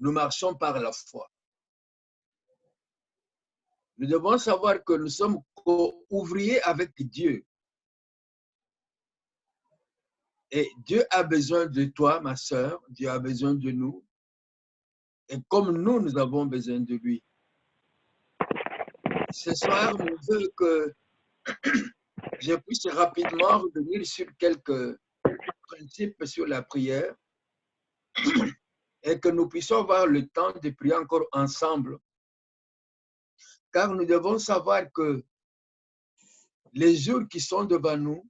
nous marchons par la foi. Nous devons savoir que nous sommes co-ouvriers avec Dieu. Et Dieu a besoin de toi, ma sœur. Dieu a besoin de nous. Et comme nous avons besoin de lui. Ce soir, je veux que je puisse rapidement revenir sur quelques principes sur la prière et que nous puissions avoir le temps de prier encore ensemble. Car nous devons savoir que les jours qui sont devant nous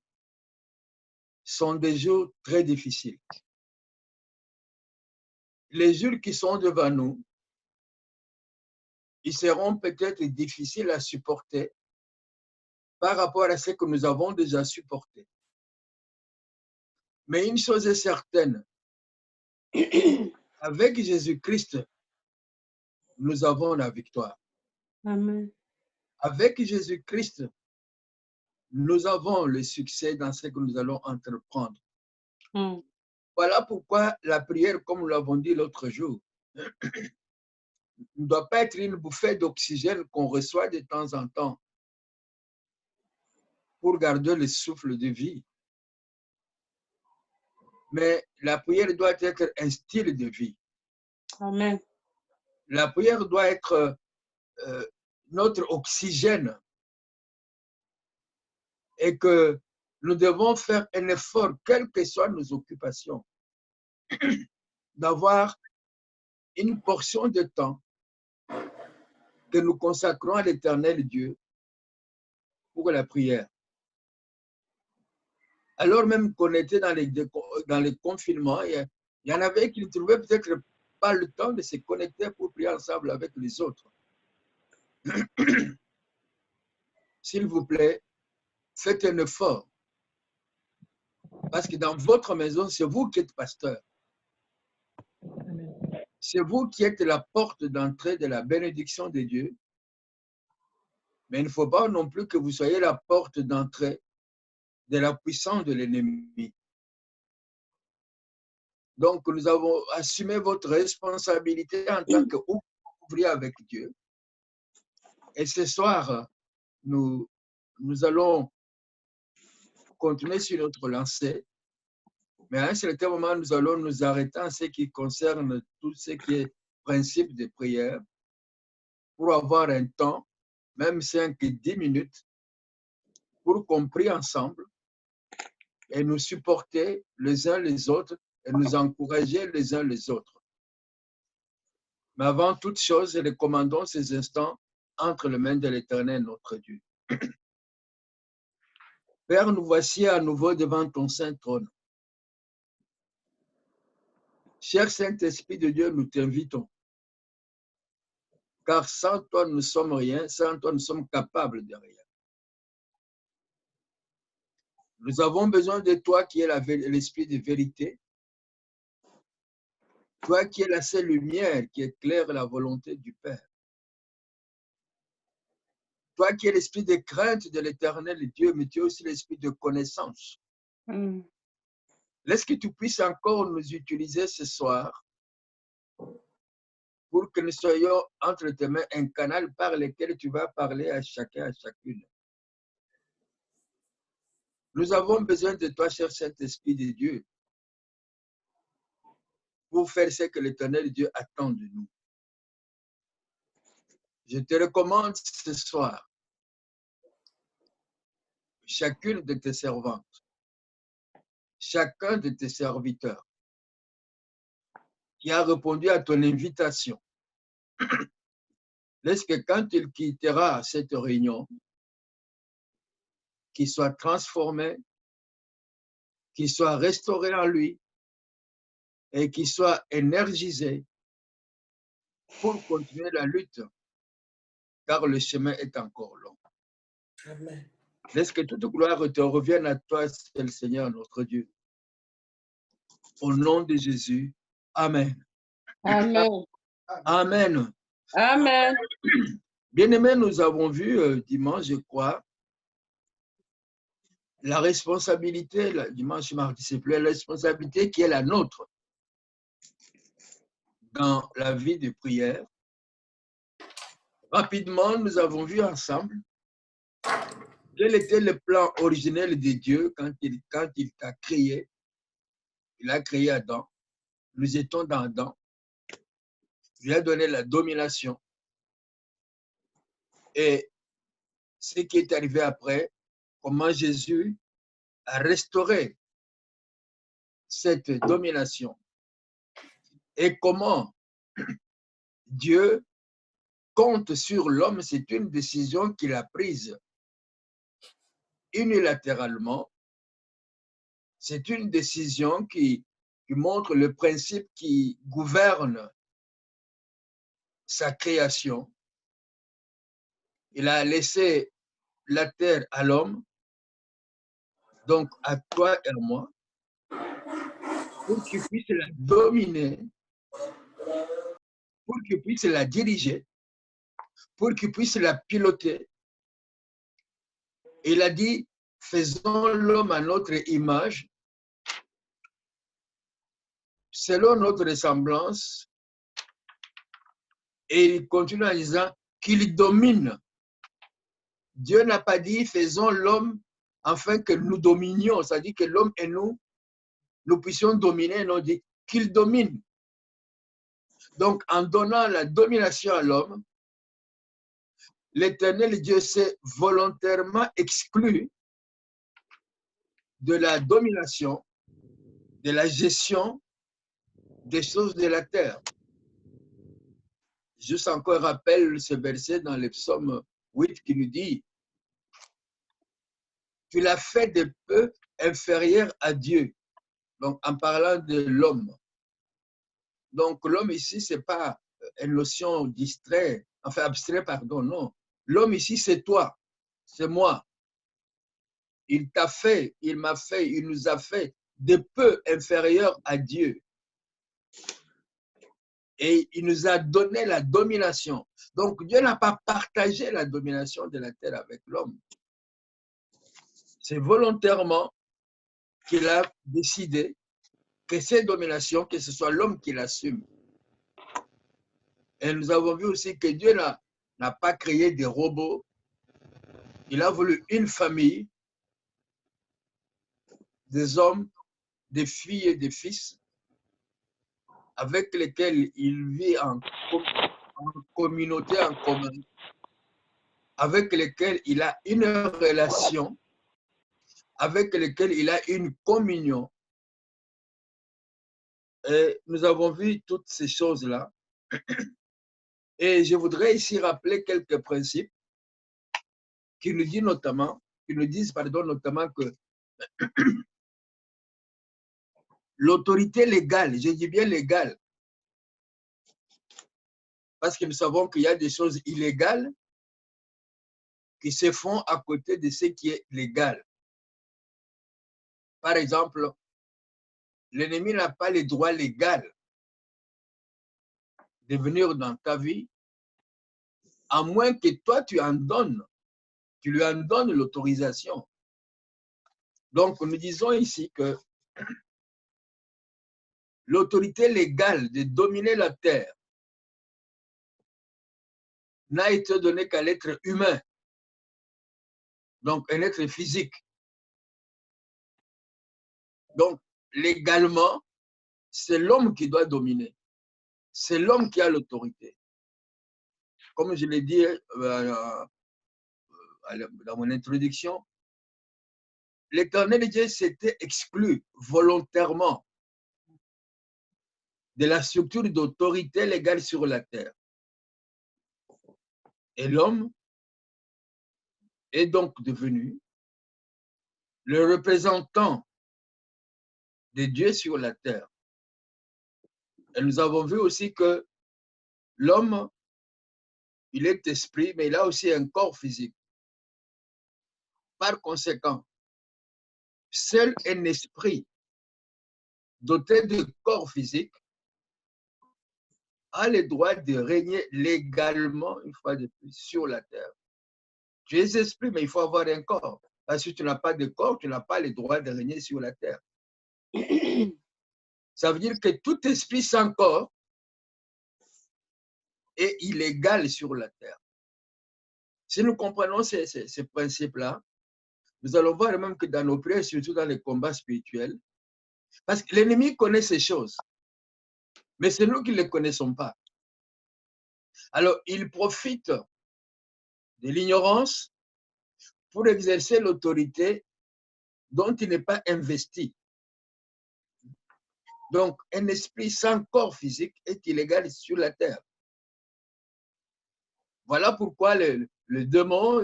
sont des jours très difficiles. Les jours qui sont devant nous, ils seront peut-être difficiles à supporter par rapport à ce que nous avons déjà supporté. Mais une chose est certaine, avec Jésus-Christ, nous avons la victoire. Amen. Avec Jésus-Christ, nous avons le succès dans ce que nous allons entreprendre. Voilà pourquoi la prière, comme nous l'avons dit l'autre jour, ne doit pas être une bouffée d'oxygène qu'on reçoit de temps en temps pour garder le souffle de vie. Mais la prière doit être un style de vie. Amen. La prière doit être notre oxygène et que nous devons faire un effort, quelles que soient nos occupations, d'avoir une portion de temps que nous consacrons à l'Éternel Dieu pour la prière. Alors même qu'on était dans les confinements, il y en avait qui ne trouvaient peut-être pas le temps de se connecter pour prier ensemble avec les autres. S'il vous plaît, faites un effort. Parce que dans votre maison, c'est vous qui êtes pasteur. C'est vous qui êtes la porte d'entrée de la bénédiction de Dieu. Mais il ne faut pas non plus que vous soyez la porte d'entrée de la puissance de l'ennemi. Donc, nous avons assumé votre responsabilité en tant qu'ouvrier avec Dieu. Et ce soir, nous allons continuer sur notre lancée. Mais à un certain moment, nous allons nous arrêter en ce qui concerne tout ce qui est principe de prière pour avoir un temps, même 5-10 minutes, pour qu'on prie ensemble et nous supporter les uns les autres et nous encourager les uns les autres. Mais avant toute chose, recommandons ces instants entre les mains de l'Éternel, notre Dieu. Père, nous voici à nouveau devant ton saint trône. Cher Saint-Esprit de Dieu, nous t'invitons. Car sans toi, nous ne sommes rien, sans toi, nous sommes capables de rien. Nous avons besoin de toi qui es l'esprit de vérité, toi qui es la seule lumière qui éclaire la volonté du Père. Toi qui es l'esprit de crainte de l'Éternel Dieu, mais tu es aussi l'esprit de connaissance. Laisse que tu puisses encore nous utiliser ce soir pour que nous soyons entre tes mains un canal par lequel tu vas parler à chacun, à chacune. Nous avons besoin de toi, cher Saint-Esprit de Dieu, pour faire ce que l'Éternel Dieu attend de nous. Je te recommande ce soir chacune de tes servantes, chacun de tes serviteurs qui a répondu à ton invitation. Laisse que quand il quittera cette réunion, qu'il soit transformé, qu'il soit restauré en lui et qu'il soit énergisé pour continuer la lutte, car le chemin est encore long. Amen. Laisse que toute gloire te revienne à toi, seul Seigneur, notre Dieu. Au nom de Jésus, Amen. Amen. Amen. Amen. Bien-aimés, nous avons vu dimanche, je crois, la responsabilité, dimanche, mardi, c'est plus la responsabilité qui est la nôtre dans la vie de prière. Rapidement, nous avons vu ensemble quel était le plan originel de Dieu quand il t'a créé. Il a créé Adam. Nous étions dans Adam. Il lui a donné la domination. Et ce qui est arrivé après, comment Jésus a restauré cette domination et comment Dieu compte sur l'homme, c'est une décision qu'il a prise unilatéralement. C'est une décision qui montre le principe qui gouverne sa création. Il a laissé la terre à l'homme, donc à toi et à moi, pour qu'il puisse la dominer, pour qu'il puisse la diriger, pour qu'il puisse la piloter. Il a dit, faisons l'homme à notre image, selon notre ressemblance, et il continue en disant qu'il domine. Dieu n'a pas dit, faisons l'homme afin que nous dominions, c'est-à-dire que l'homme et nous puissions dominer, non, dit qu'il domine. Donc, en donnant la domination à l'homme, l'Éternel Dieu s'est volontairement exclu de la domination, de la gestion des choses de la terre. Juste encore rappelle ce verset dans le psaume 8 qui nous dit « Tu l'as fait de peu inférieur à Dieu ». Donc, en parlant de l'homme. Donc, l'homme ici, ce n'est pas une notion distrait, enfin abstrait, pardon, non. L'homme ici, c'est toi, c'est moi. Il t'a fait, il m'a fait, il nous a fait de peu inférieur à Dieu. Et il nous a donné la domination. Donc, Dieu n'a pas partagé la domination de la terre avec l'homme. C'est volontairement qu'il a décidé que ces dominations, que ce soit l'homme qui l'assume. Et nous avons vu aussi que Dieu n'a pas créé des robots. Il a voulu une famille, des hommes, des filles et des fils, avec lesquels il vit en communauté en commun, avec lesquels il a une relation, avec lesquels il a une communion. Et nous avons vu toutes ces choses-là. Et je voudrais ici rappeler quelques principes qui nous disent notamment que l'autorité légale, je dis bien légale, parce que nous savons qu'il y a des choses illégales qui se font à côté de ce qui est légal. Par exemple, l'ennemi n'a pas le droit légal de venir dans ta vie, à moins que toi, tu lui en donnes l'autorisation. Donc, nous disons ici que l'autorité légale de dominer la terre n'a été donnée qu'à l'être humain, donc un être physique. Donc, légalement, c'est l'homme qui doit dominer. C'est l'homme qui a l'autorité. Comme je l'ai dit dans mon introduction, l'Éternel Dieu s'était exclu volontairement de la structure d'autorité légale sur la terre. Et l'homme est donc devenu le représentant de Dieu sur la terre. Et nous avons vu aussi que l'homme, il est esprit, mais il a aussi un corps physique. Par conséquent, seul un esprit doté de corps physique a le droit de régner légalement, une fois de plus, sur la terre. Tu es esprit, mais il faut avoir un corps. Parce que si tu n'as pas de corps, tu n'as pas le droit de régner sur la terre. Ça veut dire que tout esprit sans corps est illégal sur la terre. Si nous comprenons ces principes-là, nous allons voir même que dans nos prières, surtout dans les combats spirituels, parce que l'ennemi connaît ces choses, mais c'est nous qui ne les connaissons pas. Alors, il profite de l'ignorance pour exercer l'autorité dont il n'est pas investi. Donc, un esprit sans corps physique est illégal sur la terre. Voilà pourquoi le démon,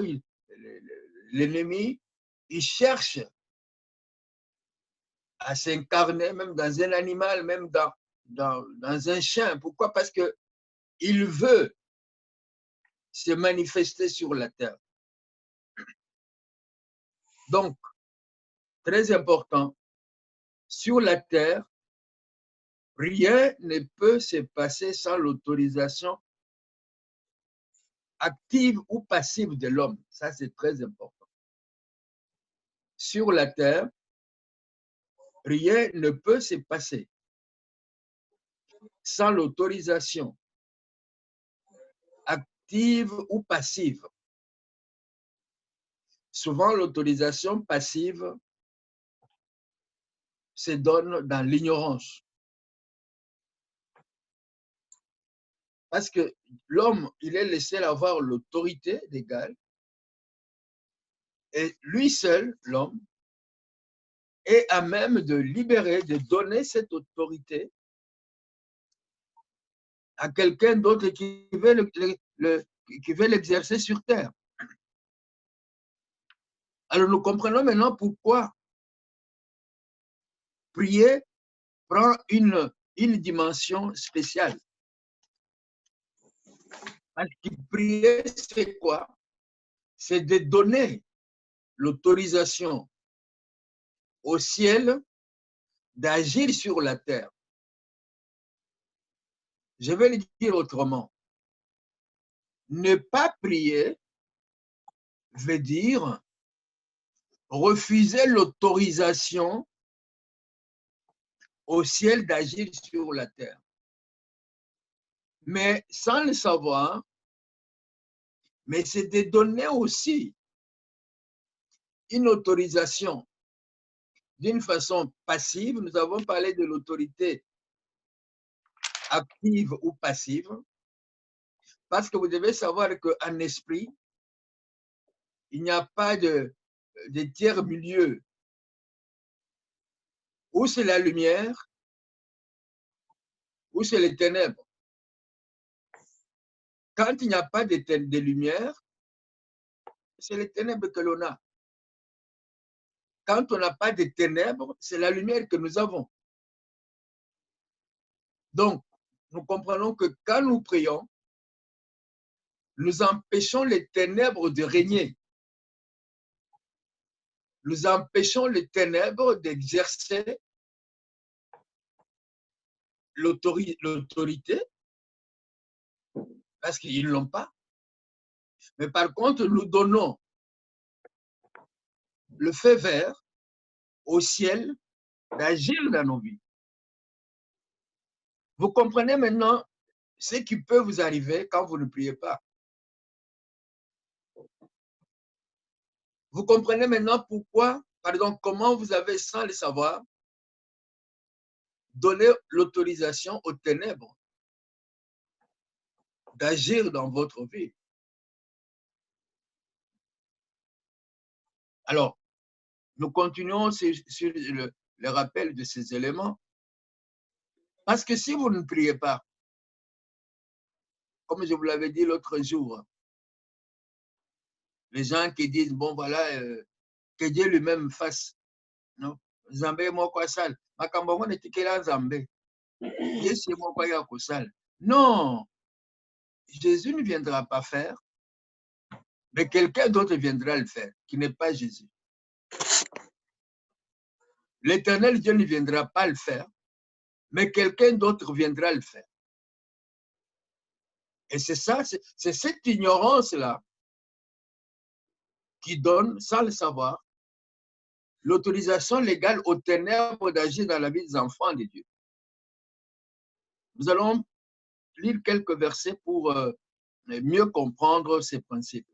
l'ennemi, il cherche à s'incarner même dans un animal, même dans un chien. Pourquoi? Parce qu'il veut se manifester sur la terre. Donc, très important, sur la terre, rien ne peut se passer sans l'autorisation active ou passive de l'homme. Ça, c'est très important. Sur la terre, rien ne peut se passer sans l'autorisation active ou passive. Souvent, l'autorisation passive se donne dans l'ignorance. Parce que l'homme, il est le seul à avoir l'autorité légale. Et lui seul, l'homme, est à même de libérer, de donner cette autorité à quelqu'un d'autre qui veut l'exercer sur terre. Alors nous comprenons maintenant pourquoi prier prend une dimension spéciale. Parce que prier, c'est quoi? C'est de donner l'autorisation au ciel d'agir sur la terre. Je vais le dire autrement. Ne pas prier veut dire refuser l'autorisation au ciel d'agir sur la terre. Mais sans le savoir, mais c'est de donner aussi une autorisation d'une façon passive. Nous avons parlé de l'autorité active ou passive, parce que vous devez savoir qu'en esprit, il n'y a pas de tiers milieu. Ou c'est la lumière, ou c'est les ténèbres. Quand il n'y a pas de lumière, c'est les ténèbres que l'on a. Quand on n'a pas de ténèbres, c'est la lumière que nous avons. Donc, nous comprenons que quand nous prions, nous empêchons les ténèbres de régner. Nous empêchons les ténèbres d'exercer l'autorité parce qu'ils ne l'ont pas. Mais par contre, nous donnons le feu vert au ciel d'agir dans nos vies. Vous comprenez maintenant ce qui peut vous arriver quand vous ne priez pas. Vous comprenez maintenant pourquoi, pardon, comment vous avez, sans le savoir, donné l'autorisation aux ténèbres d'agir dans votre vie. Alors, nous continuons sur le rappel de ces éléments. Parce que si vous ne priez pas, comme je vous l'avais dit l'autre jour, les gens qui disent, bon voilà, que Dieu lui-même fasse. Non? Zambé moko asal. Makambo ngone tikela Zambé. Yesu moko ya kosal. Non, Jésus ne viendra pas faire, mais quelqu'un d'autre viendra le faire, qui n'est pas Jésus. L'Éternel Dieu ne viendra pas le faire, mais quelqu'un d'autre viendra le faire. Et c'est ça, c'est cette ignorance-là qui donne, sans le savoir, l'autorisation légale aux ténèbres d'agir dans la vie des enfants de Dieu. Nous allons lire quelques versets pour mieux comprendre ces principes.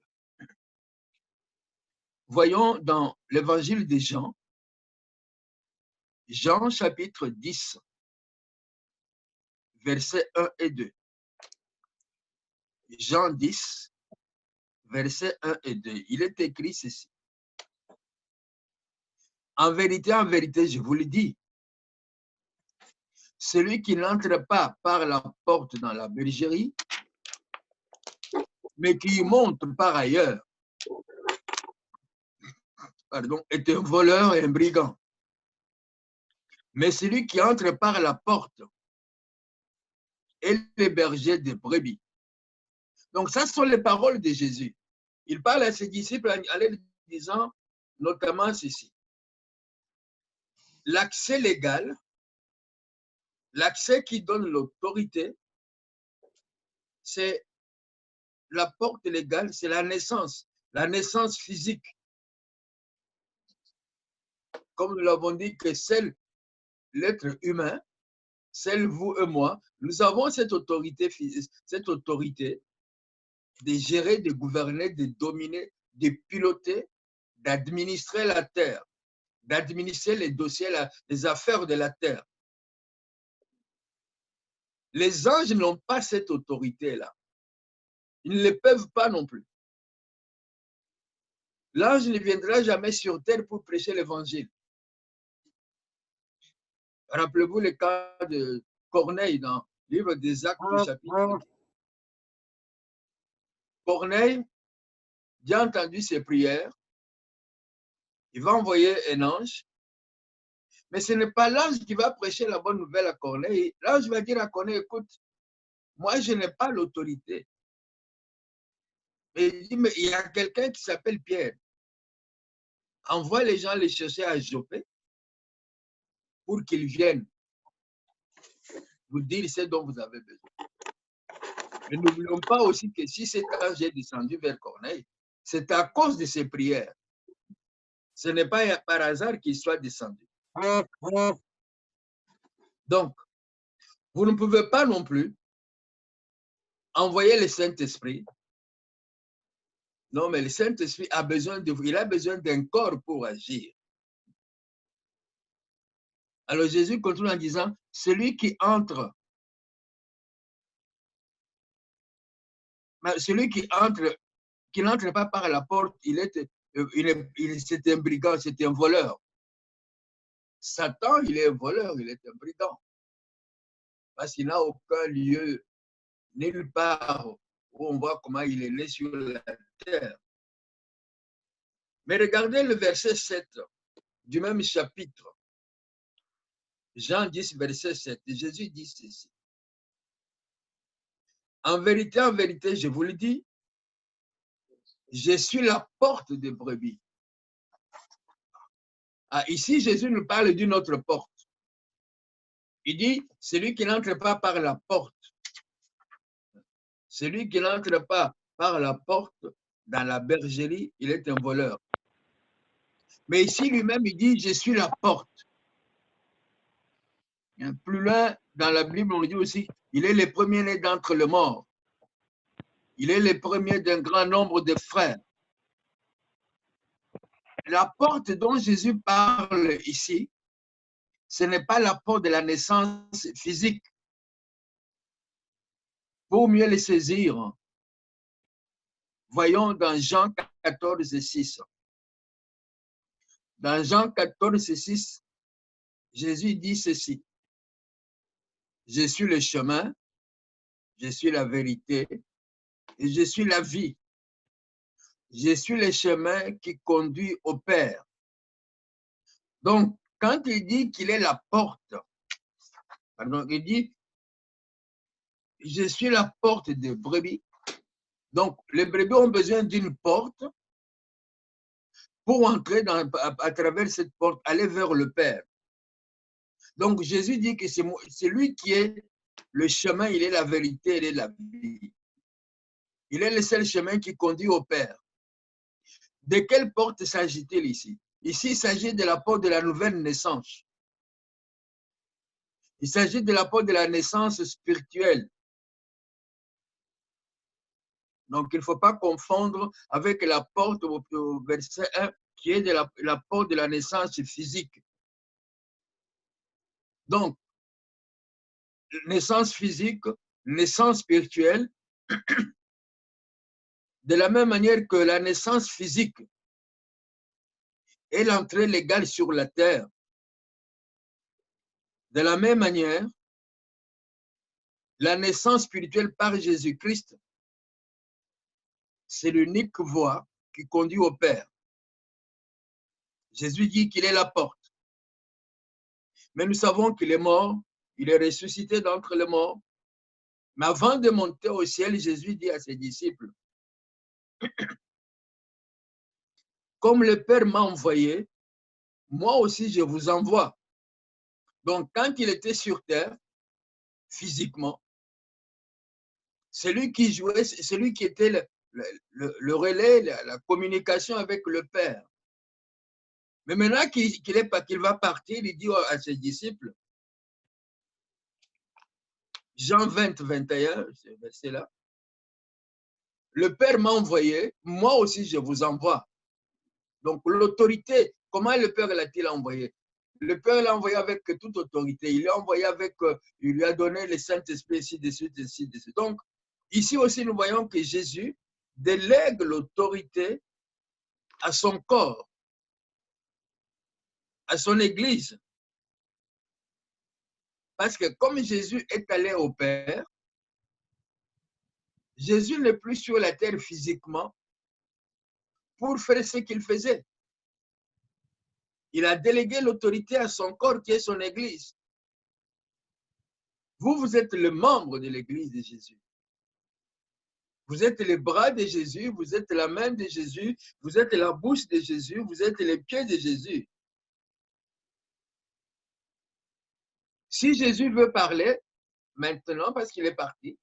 Voyons dans l'évangile de Jean, Jean chapitre 10, versets 1 et 2. Jean 10, versets 1 et 2. Il est écrit ceci. En vérité, je vous le dis, celui qui n'entre pas par la porte dans la bergerie, mais qui monte par ailleurs, est un voleur et un brigand. Mais celui qui entre par la porte est le berger des brebis. Donc, ça sont les paroles de Jésus. Il parle à ses disciples en leur disant notamment ceci. L'accès légal, l'accès qui donne l'autorité, c'est la porte légale, c'est la naissance physique. Comme nous l'avons dit, que seul l'être humain, seul vous et moi, nous avons cette autorité de gérer, de gouverner, de dominer, de piloter, d'administrer la terre, d'administrer les dossiers, les affaires de la terre. Les anges n'ont pas cette autorité-là. Ils ne le peuvent pas non plus. L'ange ne viendra jamais sur terre pour prêcher l'évangile. Rappelez-vous le cas de Corneille dans le livre des Actes, chapitre 2. Corneille, Dieu a entendu ses prières, il va envoyer un ange, mais ce n'est pas l'ange qui va prêcher la bonne nouvelle à Corneille. L'ange va dire à Corneille, écoute, moi je n'ai pas l'autorité. Mais il dit, mais il y a quelqu'un qui s'appelle Pierre. Envoie les gens les chercher à Joppé pour qu'ils viennent vous dire ce dont vous avez besoin. Mais n'oublions pas aussi que si cet ange est descendu vers Corneille, c'est à cause de ses prières. Ce n'est pas par hasard qu'il soit descendu. Donc, vous ne pouvez pas non plus envoyer le Saint-Esprit. Non, mais le Saint-Esprit a besoin d'un corps pour agir. Alors Jésus continue en disant, celui qui n'entre pas par la porte, c'est un brigand, c'est un voleur. Satan, il est un voleur, il est un brigand. Parce qu'il n'a aucun lieu, nulle part, où on voit comment il est né sur la terre. Mais regardez le verset 7 du même chapitre. Jean 10, verset 7. Jésus dit ceci. En vérité, je vous le dis, je suis la porte des brebis. Ah, ici, Jésus nous parle d'une autre porte. Il dit, celui qui n'entre pas par la porte, celui qui n'entre pas par la porte dans la bergerie, il est un voleur. Mais ici, lui-même, il dit, je suis la porte. Plus loin, dans la Bible, on dit aussi, il est le premier-né d'entre les morts. Il est le premier d'un grand nombre de frères. La porte dont Jésus parle ici, ce n'est pas la porte de la naissance physique. Pour mieux les saisir, voyons dans Jean 14, 6. Dans Jean 14, 6, Jésus dit ceci. Je suis le chemin, je suis la vérité et je suis la vie. Je suis le chemin qui conduit au Père. Donc, quand il dit qu'il est la porte, il dit, je suis la porte des brebis. Donc, les brebis ont besoin d'une porte pour entrer à travers cette porte, aller vers le Père. Donc, Jésus dit que c'est lui qui est le chemin, il est la vérité, il est la vie. Il est le seul chemin qui conduit au Père. De quelle porte s'agit-il ici? Ici, il s'agit de la porte de la nouvelle naissance. Il s'agit de la porte de la naissance spirituelle. Donc, il ne faut pas confondre avec la porte au verset 1, qui est de la porte de la naissance physique. Donc, naissance physique, naissance spirituelle, de la même manière que la naissance physique est l'entrée légale sur la terre. De la même manière, la naissance spirituelle par Jésus-Christ, c'est l'unique voie qui conduit au Père. Jésus dit qu'il est la porte. Mais nous savons qu'il est mort, il est ressuscité d'entre les morts. Mais avant de monter au ciel, Jésus dit à ses disciples, comme le Père m'a envoyé, moi aussi je vous envoie. Donc, quand il était sur terre, physiquement, c'est lui qui jouait, c'est lui qui était le relais, la communication avec le Père. Mais maintenant qu'il va partir, il dit à ses disciples, Jean 20, 21, ce verset-là, le Père m'a envoyé, moi aussi je vous envoie. Donc l'autorité, comment le Père l'a-t-il envoyé? Le Père l'a envoyé avec toute autorité. Il l'a envoyé avec, il lui a donné le Saint-Esprit, ainsi de suite, ainsi de suite. Donc, ici aussi, nous voyons que Jésus délègue l'autorité à son corps, à son Église. Parce que comme Jésus est allé au Père, Jésus n'est plus sur la terre physiquement pour faire ce qu'il faisait. Il a délégué l'autorité à son corps qui est son Église. Vous, vous êtes le membre de l'Église de Jésus. Vous êtes les bras de Jésus, vous êtes la main de Jésus, vous êtes la bouche de Jésus, vous êtes les pieds de Jésus. Si Jésus veut parler, maintenant, parce qu'il est parti,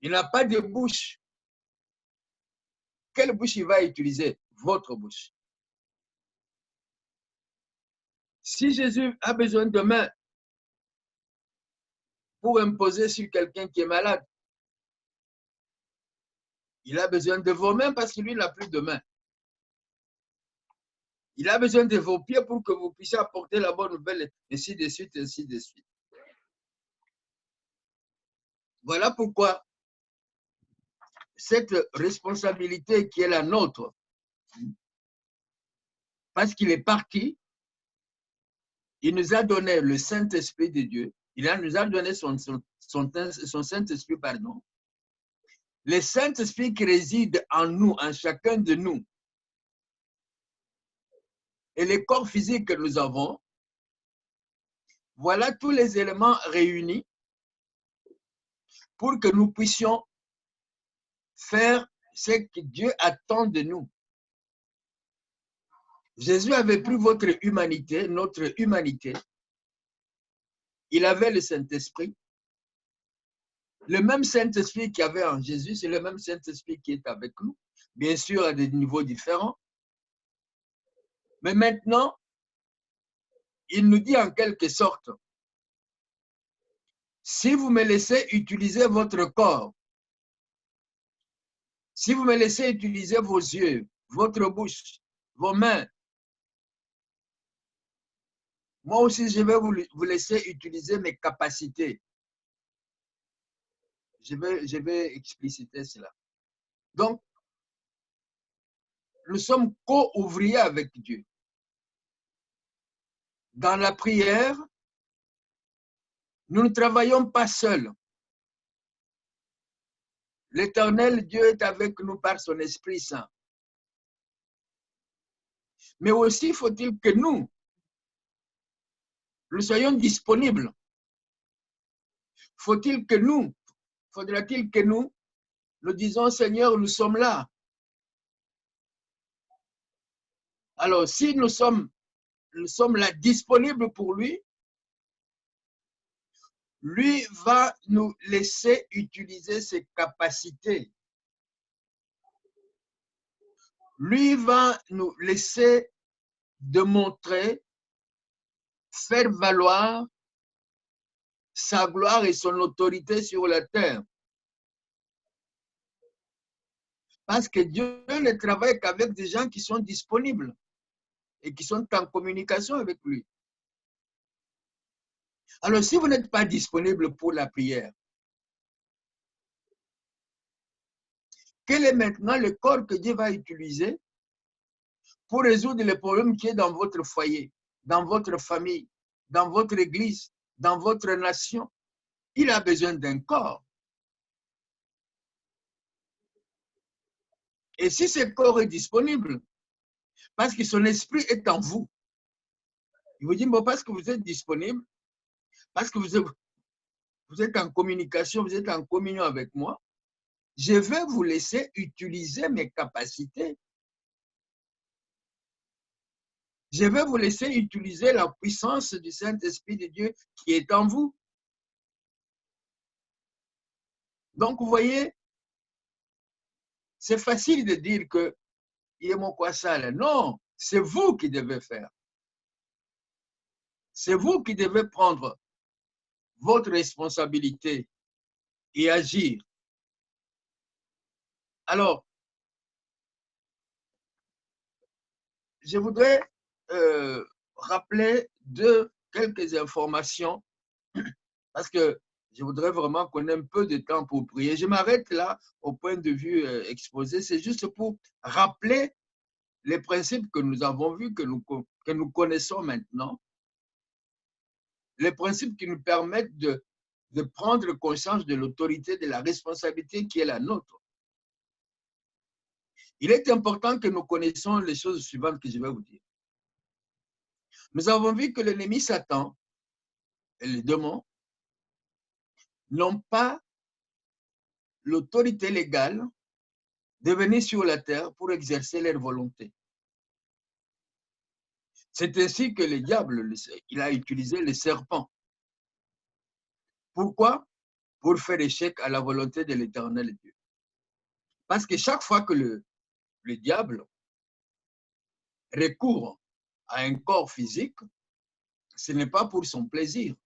il n'a pas de bouche. Quelle bouche il va utiliser? Votre bouche. Si Jésus a besoin de mains pour imposer sur quelqu'un qui est malade, il a besoin de vos mains parce que lui n'a plus de mains. Il a besoin de vos pieds pour que vous puissiez apporter la bonne nouvelle, ainsi de suite, ainsi de suite. Voilà pourquoi cette responsabilité qui est la nôtre, parce qu'il est parti, il nous a donné le Saint-Esprit de Dieu, nous a donné son Saint-Esprit, pardon. Le Saint-Esprit qui réside en nous, en chacun de nous, et les corps physiques que nous avons, voilà tous les éléments réunis pour que nous puissions faire ce que Dieu attend de nous. Jésus avait pris votre humanité, notre humanité. Il avait le Saint-Esprit. Le même Saint-Esprit qu'il y avait en Jésus, c'est le même Saint-Esprit qui est avec nous. Bien sûr, à des niveaux différents. Mais maintenant, il nous dit en quelque sorte, si vous me laissez utiliser votre corps, si vous me laissez utiliser vos yeux, votre bouche, vos mains, moi aussi, je vais vous laisser utiliser mes capacités. Je vais expliciter cela. Donc, nous sommes co-ouvriers avec Dieu. Dans la prière, nous ne travaillons pas seuls. L'Éternel Dieu est avec nous par son Esprit Saint. Mais aussi faut-il que nous soyons disponibles. Faudra-t-il que nous disons, Seigneur, nous sommes là. Alors, si nous sommes là disponibles pour lui, lui va nous laisser utiliser ses capacités. Lui va nous laisser démontrer, faire valoir sa gloire et son autorité sur la terre. Parce que Dieu ne travaille qu'avec des gens qui sont disponibles et qui sont en communication avec lui. Alors, si vous n'êtes pas disponible pour la prière, quel est maintenant le corps que Dieu va utiliser pour résoudre les problèmes qui est dans votre foyer, dans votre famille, dans votre église, dans votre nation? Il a besoin d'un corps. Et si ce corps est disponible, parce que son esprit est en vous, il vous dit, bon, parce que vous êtes disponible, parce que vous êtes en communication, vous êtes en communion avec moi, je vais vous laisser utiliser mes capacités. Je vais vous laisser utiliser la puissance du Saint-Esprit de Dieu qui est en vous. Donc, vous voyez, c'est facile de dire que il est mon quoi ça là. Non, c'est vous qui devez faire. C'est vous qui devez prendre votre responsabilité et agir. Alors, je voudrais rappeler quelques informations parce que je voudrais vraiment qu'on ait un peu de temps pour prier. Je m'arrête là au point de vue exposé. C'est juste pour rappeler les principes que nous avons vus, que nous connaissons maintenant, les principes qui nous permettent de prendre conscience de l'autorité, de la responsabilité qui est la nôtre. Il est important que nous connaissions les choses suivantes que je vais vous dire. Nous avons vu que l'ennemi Satan et les démons n'ont pas l'autorité légale de venir sur la terre pour exercer leur volonté. C'est ainsi que le diable, il a utilisé le serpent. Pourquoi? Pour faire échec à la volonté de l'Éternel Dieu. Parce que chaque fois que le diable recourt à un corps physique, ce n'est pas pour son plaisir.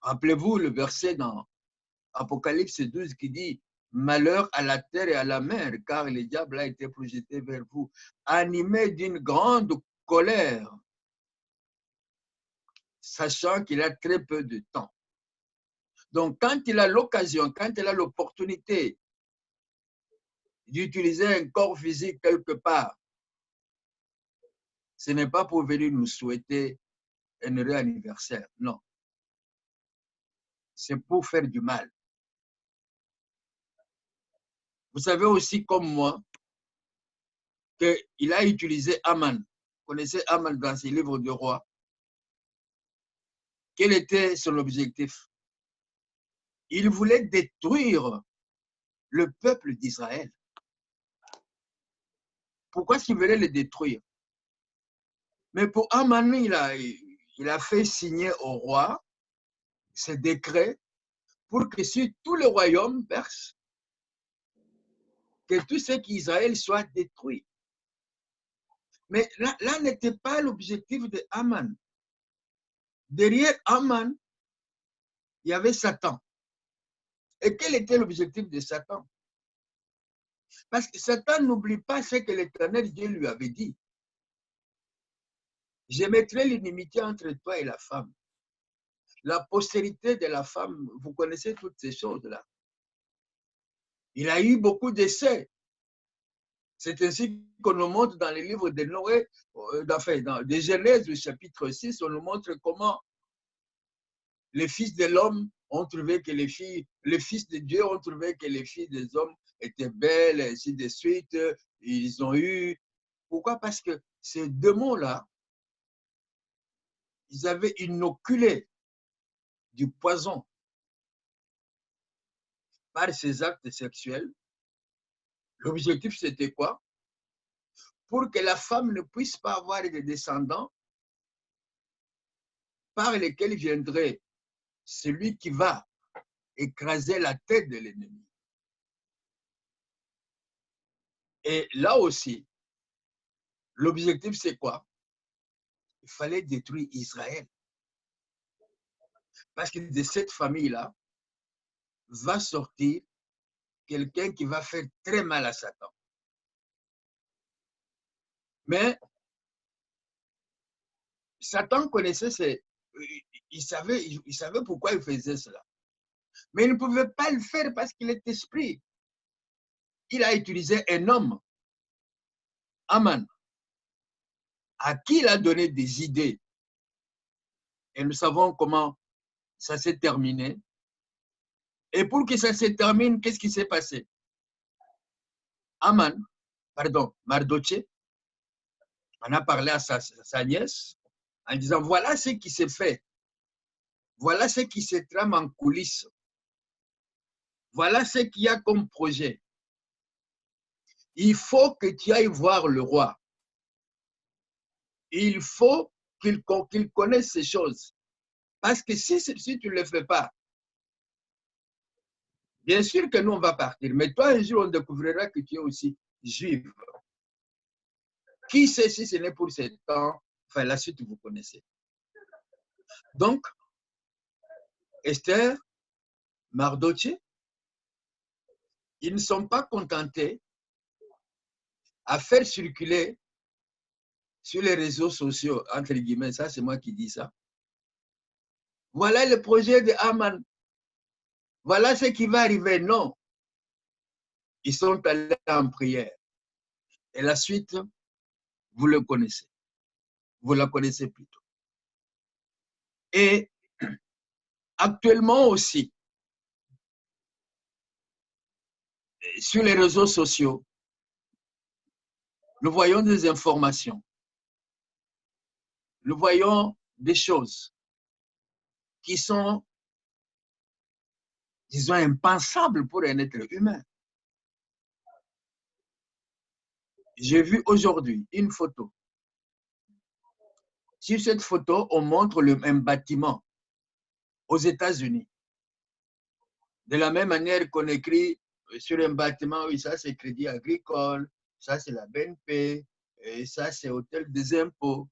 Rappelez-vous le verset dans Apocalypse 12 qui dit « Malheur à la terre et à la mer, car le diable a été projeté vers vous, animé d'une grande colère, sachant qu'il a très peu de temps. » Donc, quand il a l'occasion, quand il a l'opportunité d'utiliser un corps physique quelque part, ce n'est pas pour venir nous souhaiter un heureux anniversaire, non. C'est pour faire du mal. Vous savez aussi comme moi qu'il a utilisé Aman. Vous connaissez Aman dans ses livres de rois. Quel était son objectif? Il voulait détruire le peuple d'Israël. Pourquoi est-ce qu'il voulait le détruire? Mais pour Aman, il a fait signer au roi ce décret pour que sur tout le royaume perse, que tout ce qu'Israël soit détruit. Mais là n'était pas l'objectif de Aman. Derrière Aman, il y avait Satan. Et quel était l'objectif de Satan? Parce que Satan n'oublie pas ce que l'Éternel Dieu lui avait dit. Je mettrai l'inimitié entre toi et la femme. La postérité de la femme, vous connaissez toutes ces choses-là. Il a eu beaucoup d'essais. C'est ainsi qu'on nous montre dans les livres de Noé, dans Genèse, le chapitre 6, on nous montre comment les fils de l'homme ont trouvé que les fils de Dieu ont trouvé que les filles des hommes étaient belles, et ainsi de suite. Ils ont eu. Pourquoi? Parce que ces démons-là, ils avaient inoculé du poison par ces actes sexuels. L'objectif, c'était quoi? Pour que la femme ne puisse pas avoir des descendants par lesquels viendrait celui qui va écraser la tête de l'ennemi. Et là aussi, l'objectif, c'est quoi? Il fallait détruire Israël. Parce que de cette famille-là va sortir quelqu'un qui va faire très mal à Satan. Mais Satan connaissait il savait pourquoi il faisait cela. Mais il ne pouvait pas le faire parce qu'il est esprit. Il a utilisé un homme, Aman, à qui il a donné des idées. Et nous savons comment ça s'est terminé. Et pour que ça se termine, qu'est-ce qui s'est passé? Mardoché, on a parlé à sa nièce en disant, voilà ce qui s'est fait. Voilà ce qui se trame en coulisses. Voilà ce qu'il y a comme projet. Il faut que tu ailles voir le roi. Il faut qu'il connaisse ces choses. Parce que si tu ne le fais pas, bien sûr que nous, on va partir. Mais toi, un jour, on découvrira que tu es aussi juif. Qui sait si ce n'est pour ce temps? Enfin, la suite, vous connaissez. Donc, Esther, Mardoché, ils ne sont pas contentés à faire circuler sur les réseaux sociaux, entre guillemets, ça c'est moi qui dis ça. Voilà le projet de Haman. Voilà ce qui va arriver. Non. Ils sont allés en prière. Et la suite, vous le connaissez. Vous la connaissez plutôt. Et actuellement aussi, sur les réseaux sociaux, nous voyons des informations. Nous voyons des choses qui sont, disons, impensables pour un être humain. J'ai vu aujourd'hui une photo. Sur cette photo, on montre un bâtiment aux États-Unis. De la même manière qu'on écrit sur un bâtiment, oui, ça c'est Crédit Agricole, ça c'est la BNP, et ça c'est Hôtel des Impôts.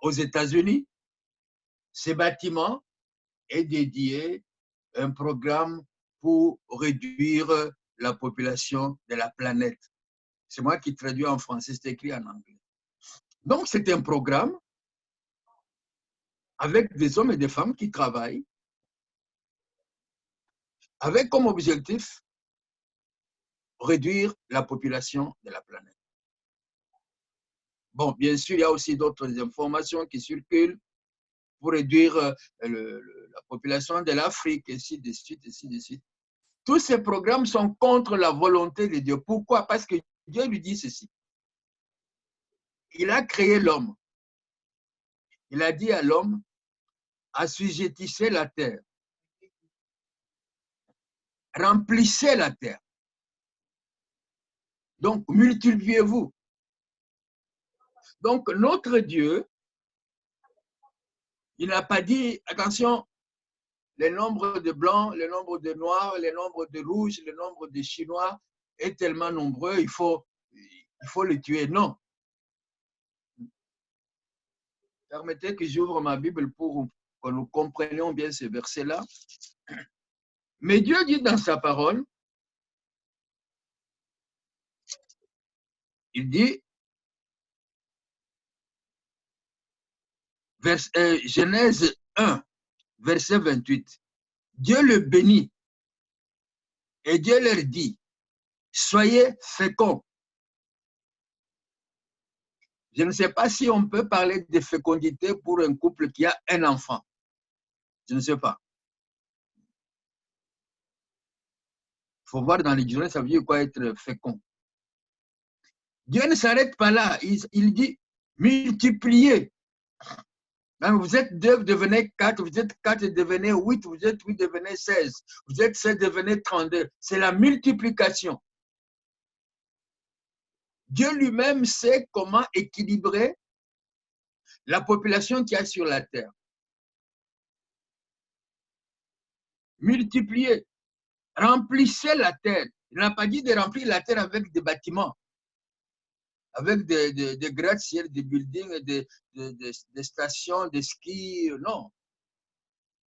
Aux États-Unis, ce bâtiment est dédié à un programme pour réduire la population de la planète. C'est moi qui traduis en français, c'est écrit en anglais. Donc, c'est un programme avec des hommes et des femmes qui travaillent avec comme objectif réduire la population de la planète. Bon, bien sûr, il y a aussi d'autres informations qui circulent pour réduire la population de l'Afrique, ainsi de suite, ainsi de suite. Tous ces programmes sont contre la volonté de Dieu. Pourquoi? Parce que Dieu lui dit ceci. Il a créé l'homme. Il a dit à l'homme, assujettissez la terre. Remplissez la terre. Donc, multipliez-vous. Donc, notre Dieu, il n'a pas dit, attention, le nombre de blancs, le nombre de noirs, le nombre de rouges, le nombre de chinois est tellement nombreux, il faut les tuer. Non. Permettez que j'ouvre ma Bible pour que nous comprenions bien ce verset-là. Mais Dieu dit dans sa parole, il dit, Genèse 1, verset 28, Dieu le bénit et Dieu leur dit, soyez féconds. Je ne sais pas si on peut parler de fécondité pour un couple qui a un enfant. Je ne sais pas. Il faut voir dans les dictionnaires, ça veut dire quoi être fécond. Dieu ne s'arrête pas là. Il dit, multipliez. Vous êtes 2, devenez 4, vous êtes 4, devenez 8, vous êtes 8, devenez 16, vous êtes 16, devenez 32. C'est la multiplication. Dieu lui-même sait comment équilibrer la population qu'il y a sur la terre. Multipliez, remplissez la terre. Il n'a pas dit de remplir la terre avec des bâtiments, avec des gratte-ciel, des buildings, des stations de ski. Non.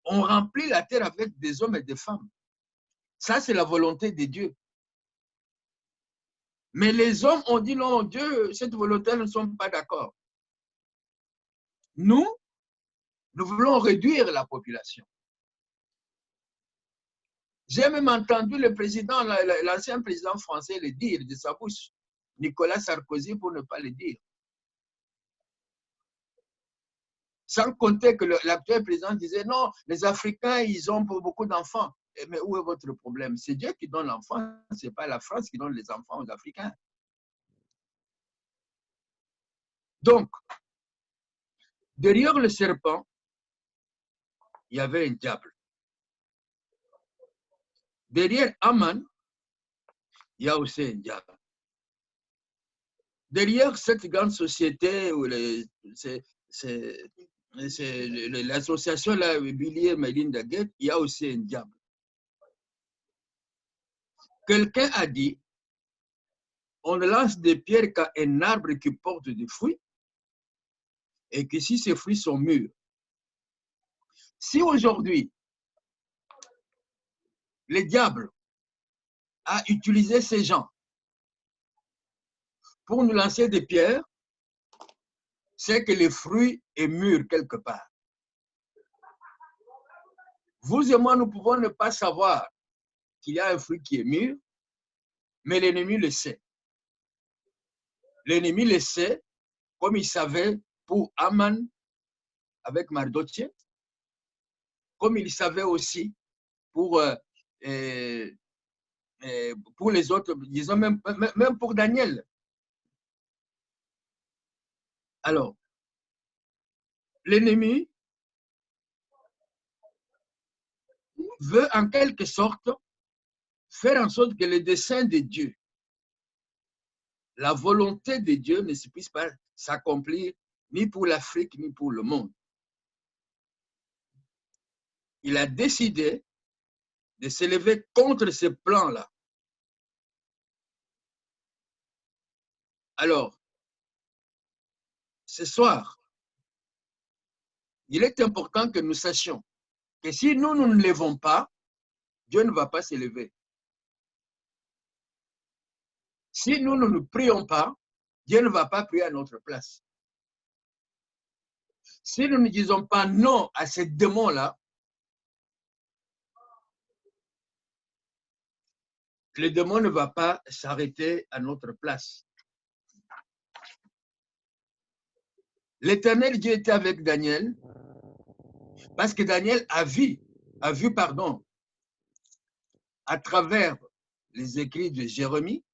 On remplit la terre avec des hommes et des femmes. Ça, c'est la volonté de Dieu. Mais les hommes ont dit non, Dieu, cette volonté, ne sont pas d'accord. Nous voulons réduire la population. J'ai même entendu le président, l'ancien président français le dire de sa bouche, Nicolas Sarkozy, pour ne pas le dire. Sans compter que l'actuel président disait non, les Africains, ils ont beaucoup d'enfants. Mais où est votre problème? C'est Dieu qui donne l'enfant, ce n'est pas la France qui donne les enfants aux Africains. Donc, derrière le serpent, il y avait un diable. Derrière Aman, il y a aussi un diable. Derrière cette grande société où l'association Bill et Melinda Gates, il y a aussi un diable. Quelqu'un a dit, on ne lance des pierres qu'à un arbre qui porte des fruits et que si ces fruits sont mûrs. Si aujourd'hui, le diable a utilisé ces gens pour nous lancer des pierres, c'est que le fruit est mûr quelque part. Vous et moi, nous pouvons ne pas savoir qu'il y a un fruit qui est mûr, mais l'ennemi le sait. L'ennemi le sait, comme il savait pour Aman avec Mardochée, comme il savait aussi pour les autres, disons même pour Daniel. Alors, l'ennemi veut en quelque sorte faire en sorte que le dessein de Dieu, la volonté de Dieu ne se puisse pas s'accomplir ni pour l'Afrique ni pour le monde. Il a décidé de s'élever contre ce plan-là. Alors, ce soir, il est important que nous sachions que si nous ne levons pas, Dieu ne va pas s'élever. Si nous ne nous prions pas, Dieu ne va pas prier à notre place. Si nous ne disons pas non à ces démons-là, le démon ne va pas s'arrêter à notre place. L'Éternel Dieu était avec Daniel parce que Daniel a vu, à travers les écrits de Jérémie,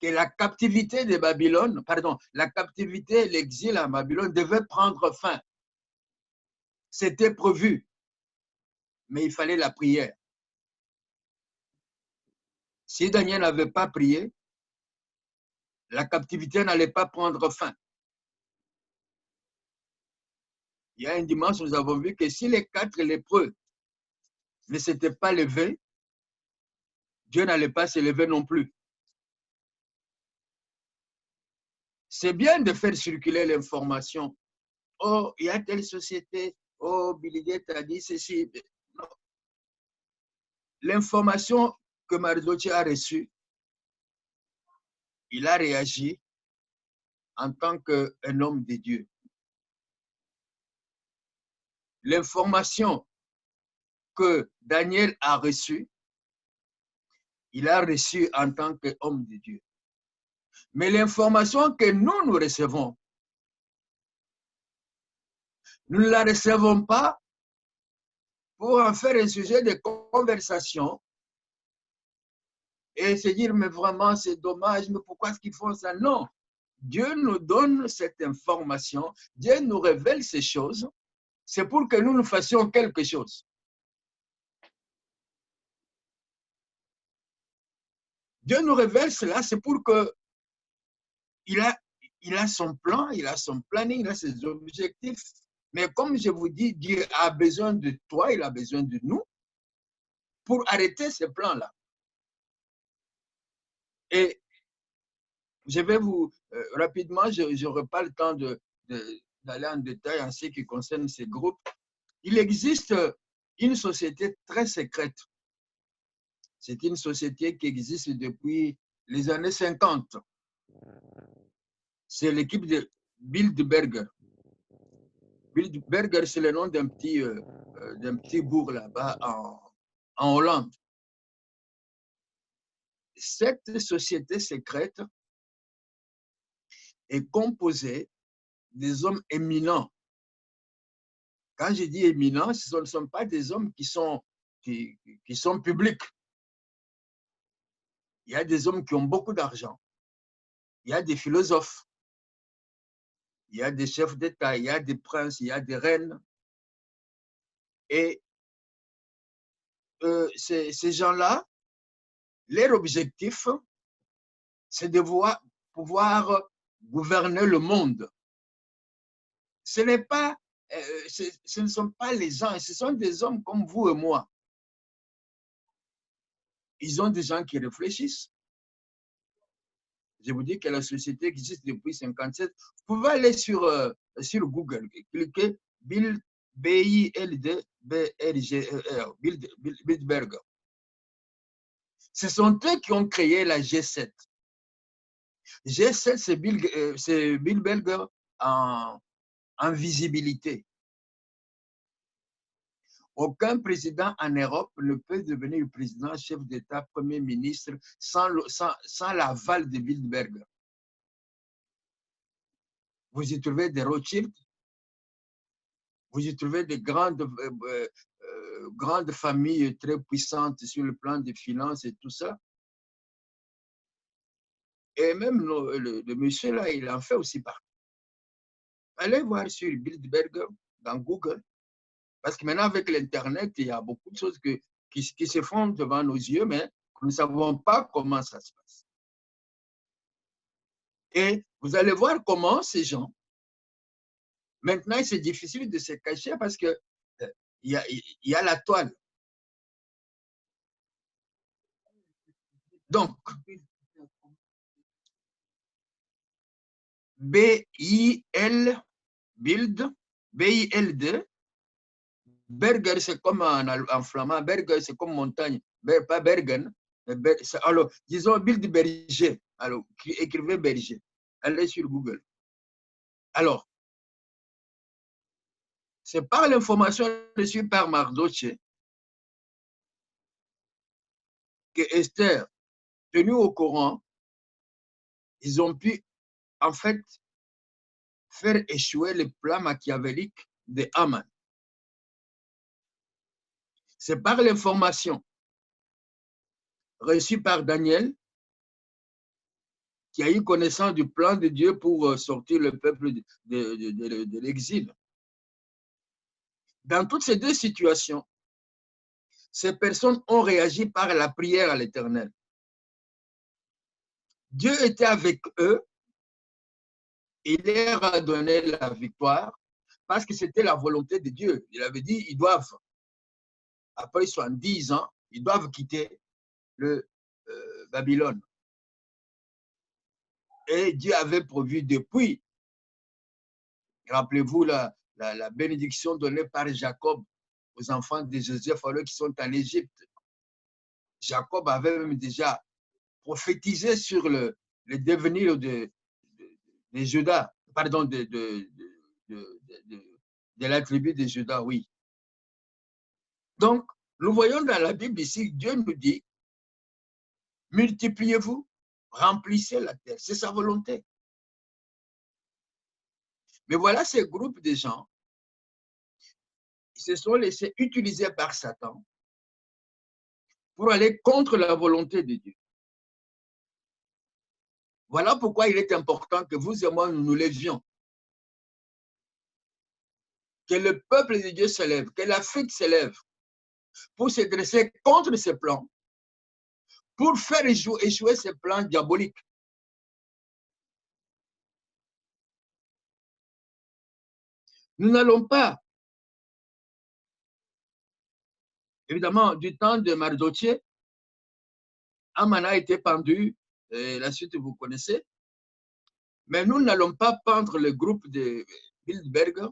que la captivité de Babylone, la captivité, l'exil à Babylone devait prendre fin. C'était prévu, mais il fallait la prière. Si Daniel n'avait pas prié, la captivité n'allait pas prendre fin. Il y a un dimanche, nous avons vu que si les 4 lépreux ne s'étaient pas levés, Dieu n'allait pas se lever non plus. C'est bien de faire circuler l'information. Oh, il y a telle société. Oh, Billy Gates a dit ceci. L'information que Mardochée a reçue, il a réagi en tant qu'un homme de Dieu. L'information que Daniel a reçue, il a reçue en tant qu'homme de Dieu. Mais l'information que nous recevons, nous ne la recevons pas pour en faire un sujet de conversation et se dire, mais vraiment, c'est dommage, mais pourquoi est-ce qu'ils font ça? Non. Dieu nous donne cette information, Dieu nous révèle ces choses, c'est pour que nous fassions quelque chose. Dieu nous révèle cela, c'est pour que il a son plan, il a son planning, il a ses objectifs. Mais comme je vous dis, Dieu a besoin de toi, il a besoin de nous pour arrêter ce plan-là. Et je vais vous, rapidement, je n'aurai pas le temps d'aller en détail en ce qui concerne ces groupes. Il existe une société très secrète C'est une société qui existe depuis les années 50. C'est l'équipe de Bilderberger. Bilderberger, c'est le nom d'un petit bourg là-bas en Hollande. Cette société secrète est composée des hommes éminents. Quand je dis éminents, ce ne sont pas des hommes qui sont publics. Il y a des hommes qui ont beaucoup d'argent. Il y a des philosophes. Il y a des chefs d'État. Il y a des princes. Il y a des reines. Et ces gens-là, leur objectif, c'est de pouvoir gouverner le monde. Ce ne sont pas les anges, ce sont des hommes comme vous et moi. Ils ont des gens qui réfléchissent. Je vous dis que la société existe depuis 1957. Vous pouvez aller sur Google, cliquez Bilderberger. Ce sont eux qui ont créé la G7. G7, c'est Bilderberger en visibilité. Aucun président en Europe ne peut devenir président, chef d'État, premier ministre sans l'aval de Bilderberger. Vous y trouvez des Rothschild, vous y trouvez des grandes familles très puissantes sur le plan des finances et tout ça. Et même le monsieur là, il en fait aussi partie. Allez voir sur Bilderberger dans Google. Parce que maintenant, avec l'Internet, il y a beaucoup de choses qui se font devant nos yeux, mais nous ne savons pas comment ça se passe. Et vous allez voir comment ces gens, maintenant, c'est difficile de se cacher parce qu'il y a la toile. Donc, B-I-L-D, Berger, c'est comme en flamand, Berger, c'est comme montagne, pas Bergen. Alors, disons Bilderberger, alors, écrivez Berger. Allez sur Google. Alors, c'est par l'information reçue par Mardoché que Esther, tenue au courant, ils ont pu, en fait, faire échouer le plan machiavélique de Haman. C'est par l'information reçue par Daniel qui a eu connaissance du plan de Dieu pour sortir le peuple de l'exil. Dans toutes ces deux situations, ces personnes ont réagi par la prière à l'Éternel. Dieu était avec eux, il leur a donné la victoire parce que c'était la volonté de Dieu. Il avait dit, ils doivent, après 70 ans, ils doivent quitter le Babylone. Et Dieu avait prévu depuis, rappelez-vous la bénédiction donnée par Jacob aux enfants de Joseph alors qui sont en Égypte. Jacob avait même déjà prophétisé sur le devenir de Juda, pardon, de la tribu de Juda, oui. Donc, nous voyons dans la Bible ici, Dieu nous dit, multipliez-vous, remplissez la terre, c'est sa volonté. Mais voilà ces groupes de gens qui se sont laissés utiliser par Satan pour aller contre la volonté de Dieu. Voilà pourquoi il est important que vous et moi, nous nous levions. Que le peuple de Dieu se lève, que l'Afrique se lève pour se dresser contre ces plans, pour faire échouer ces plans diaboliques. Nous n'allons pas, évidemment, du temps de Mardoché, Haman a été pendu, la suite vous connaissez, mais nous n'allons pas pendre le groupe de Bilderberger,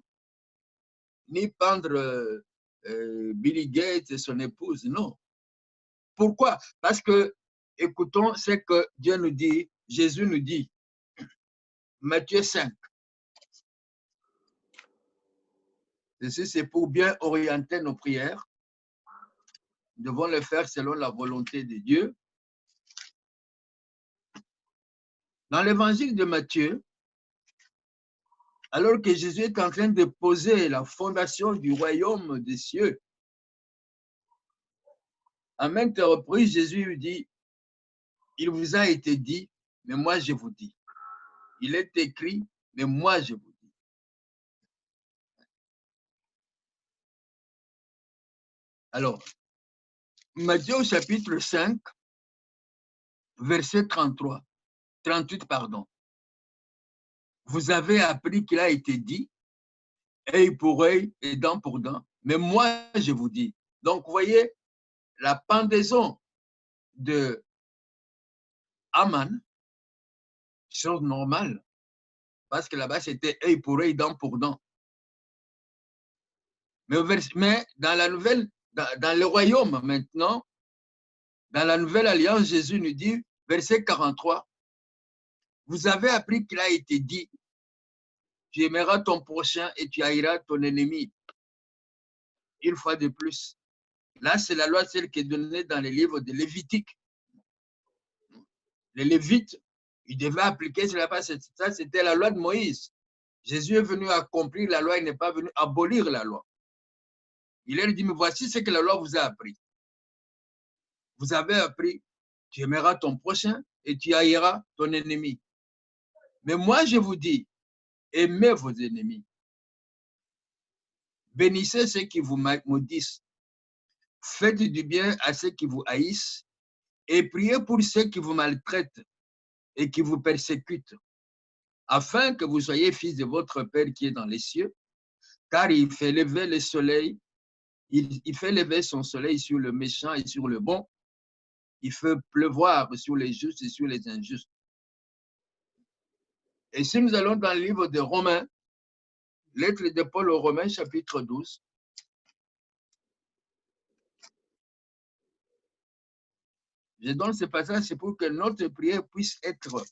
ni pendre Billy Gates et son épouse, non. Pourquoi? Parce que, écoutons ce que Dieu nous dit, Jésus nous dit, Matthieu 5. Ceci, c'est pour bien orienter nos prières. Nous devons le faire selon la volonté de Dieu. Dans l'évangile de Matthieu, alors que Jésus est en train de poser la fondation du royaume des cieux, à maintes reprises, Jésus lui dit, il vous a été dit, mais moi je vous dis. Il est écrit, mais moi je vous dis. Alors, Matthieu au chapitre 5, verset 38, pardon. Vous avez appris qu'il a été dit, œil pour œil et dent pour dent. Mais moi, je vous dis. Donc, vous voyez, la pendaison de Aman, chose normale, parce que là-bas, c'était œil pour œil, dent pour dent. Mais dans la nouvelle, dans le royaume maintenant, dans la nouvelle alliance, Jésus nous dit, verset 43, vous avez appris qu'il a été dit, tu aimeras ton prochain et tu haïras ton ennemi. Une fois de plus. Là, c'est la loi, celle qui est donnée dans les livres de Lévitique. Les Lévites, ils devaient appliquer cela, ça, c'était la loi de Moïse. Jésus est venu accomplir la loi, il n'est pas venu abolir la loi. Il leur dit, mais voici ce que la loi vous a appris. Vous avez appris, tu aimeras ton prochain et tu haïras ton ennemi. Mais moi, je vous dis, aimez vos ennemis. Bénissez ceux qui vous maudissent. Faites du bien à ceux qui vous haïssent et priez pour ceux qui vous maltraitent et qui vous persécutent, afin que vous soyez fils de votre Père qui est dans les cieux, car il fait lever le soleil, il fait lever son soleil sur le méchant et sur le bon, il fait pleuvoir sur les justes et sur les injustes. Et si nous allons dans le livre de Romains, lettre de Paul aux Romains, chapitre 12, je donne ce passage, c'est pour que notre prière puisse être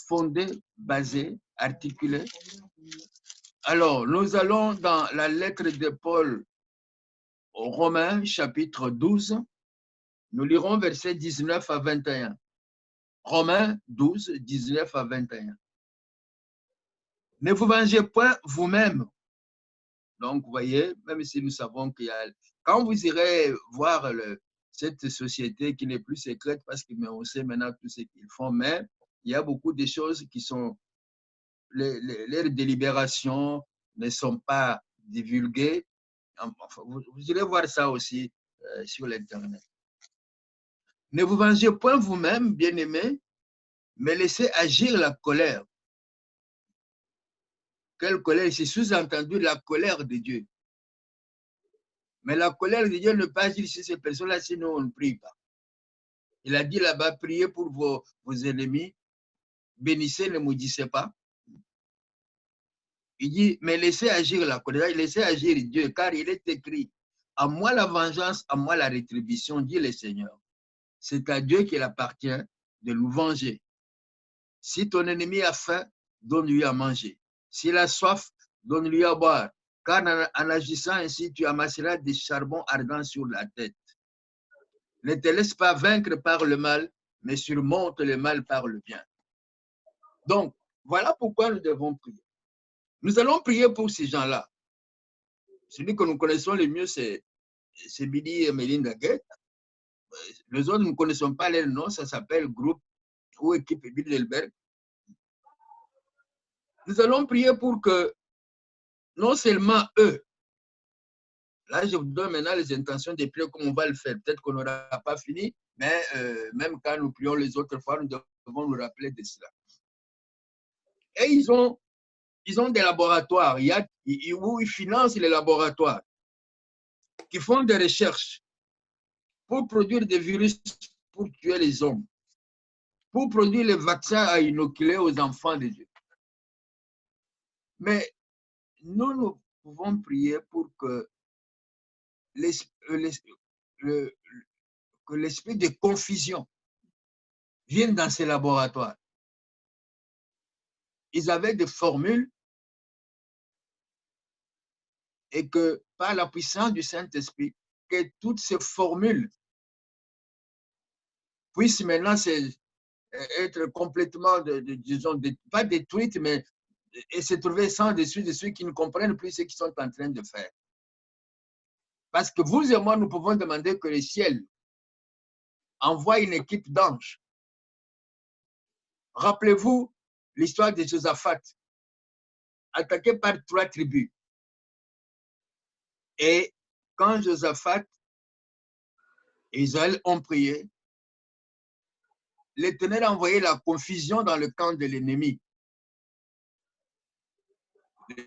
fondée, basée, articulée. Alors, nous allons dans la lettre de Paul aux Romains, chapitre 12. Nous lirons versets 19 à 21. Romains 12, 19 à 21. Ne vous vengez point vous-même. Donc, vous voyez, même si nous savons qu'il y a... Quand vous irez voir cette société qui n'est plus secrète parce qu'on sait maintenant tout ce qu'ils font, mais il y a beaucoup de choses qui sont... Leurs délibérations ne sont pas divulguées. Enfin, vous irez voir ça aussi sur l'Internet. Ne vous vengez point vous-même, bien-aimés, mais laissez agir la colère. Quelle colère? C'est sous-entendu la colère de Dieu. Mais la colère de Dieu ne peut pas agir sur ces personnes-là, sinon on ne prie pas. Il a dit là-bas, priez pour vos ennemis, bénissez, ne maudissez pas. Il dit, mais laissez agir la colère, laissez agir Dieu, car il est écrit, à moi la vengeance, à moi la rétribution, dit le Seigneur. C'est à Dieu qu'il appartient de nous venger. Si ton ennemi a faim, donne-lui à manger. S'il a soif, donne-lui à boire. Car en agissant ainsi, tu amasseras des charbons ardents sur la tête. Ne te laisse pas vaincre par le mal, mais surmonte le mal par le bien. Donc, voilà pourquoi nous devons prier. Nous allons prier pour ces gens-là. Celui que nous connaissons le mieux, c'est Billy et Melinda Gates. Les autres, nous ne connaissons pas leur nom, ça s'appelle groupe ou équipe Bilderberg. Nous allons prier pour que non seulement eux, là je vous donne maintenant les intentions de prier comme on va le faire. Peut-être qu'on n'aura pas fini, mais même quand nous prions les autres fois, nous devons nous rappeler de cela. Et ils ont des laboratoires, où ils financent les laboratoires, qui font des recherches pour produire des virus pour tuer les hommes, pour produire les vaccins à inoculer aux enfants de Dieu. Mais nous pouvons prier pour que que l'esprit de confusion vienne dans ces laboratoires. Ils avaient des formules et que par la puissance du Saint-Esprit, que toutes ces formules puissent maintenant être complètement, disons, pas détruites, mais et se trouver sans dessus de ceux qui ne comprennent plus ce qu'ils sont en train de faire. Parce que vous et moi, nous pouvons demander que le ciel envoie une équipe d'anges. Rappelez-vous l'histoire de Josaphat, attaqué par 3 tribus. Et quand Josaphat et Israël ont prié, l'Éternel a envoyé la confusion dans le camp de l'ennemi.